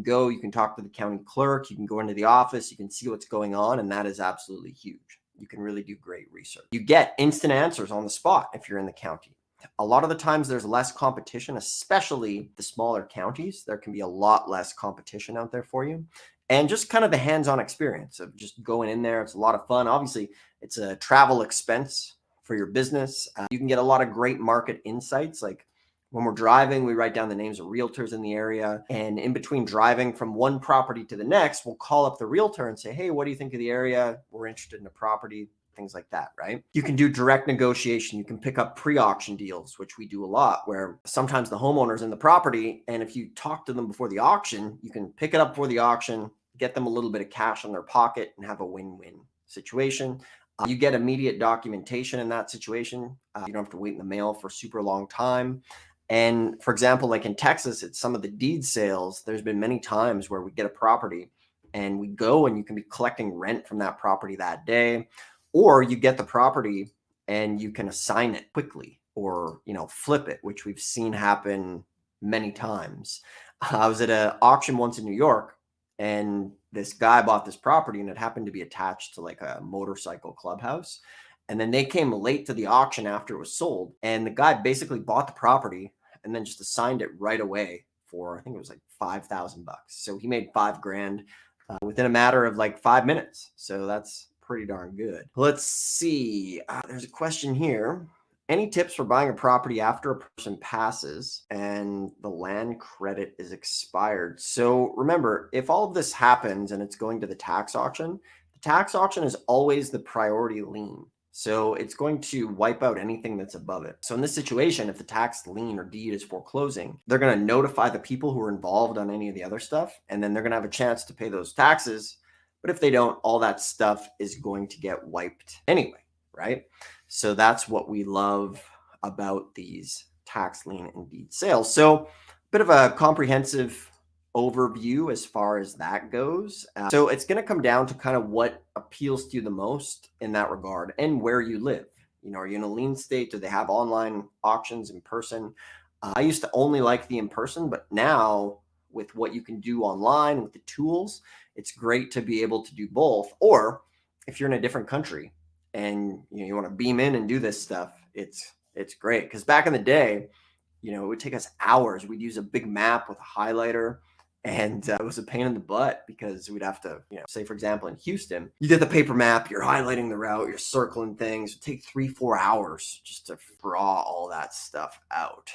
can go, you can talk to the county clerk, you can go into the office, you can see what's going on, and that is absolutely huge. You can really do great research. You get instant answers on the spot if you're in the county. A lot of the times there's less competition, especially the smaller counties. There can be a lot less competition out there for you. And just kind of the hands-on experience of just going in there. It's a lot of fun. Obviously, it's a travel expense for your business. You can get a lot of great market insights. Like when we're driving, we write down the names of realtors in the area. And in between driving from one property to the next, we'll call up the realtor and say, hey, what do you think of the area? We're interested in a property, things like that, right? You can do direct negotiation. You can pick up pre-auction deals, which we do a lot, where sometimes the homeowner's in the property. And if you talk to them before the auction, you can pick it up before the auction, get them a little bit of cash in their pocket and have a win-win situation. You get immediate documentation in that situation. You don't have to wait in the mail for a super long time. And for example, like in Texas, it's some of the deed sales. There's been many times where we get a property and we go and you can be collecting rent from that property that day, or you get the property and you can assign it quickly or, flip it, which we've seen happen many times. I was at an auction once in New York, and this guy bought this property and it happened to be attached to like a motorcycle clubhouse. And then they came late to the auction after it was sold. And the guy basically bought the property and then just assigned it right away for, I think it was like $5,000. So he made $5,000 within a matter of like 5 minutes. So that's pretty darn good. Let's see. There's a question here. Any tips for buying a property after a person passes and the land credit is expired? So remember, if all of this happens and it's going to the tax auction is always the priority lien. So it's going to wipe out anything that's above it. So in this situation, if the tax lien or deed is foreclosing, they're going to notify the people who are involved on any of the other stuff, and then they're going to have a chance to pay those taxes. But if they don't, all that stuff is going to get wiped anyway, right? So that's what we love about these tax lien and deed sales. So a bit of a comprehensive overview as far as that goes. So it's going to come down to kind of what appeals to you the most in that regard and where you live. Are you in a lien state? Do they have online auctions in person? I used to only like the in person, but now with what you can do online with the tools, it's great to be able to do both. Or if you're in a different country and you want to beam in and do this stuff, it's great. Because back in the day, it would take us hours. We'd use a big map with a highlighter, and it was a pain in the butt because we'd have to, say for example in Houston, you get the paper map, you're highlighting the route, you're circling things. It would take 3-4 hours just to draw all that stuff out.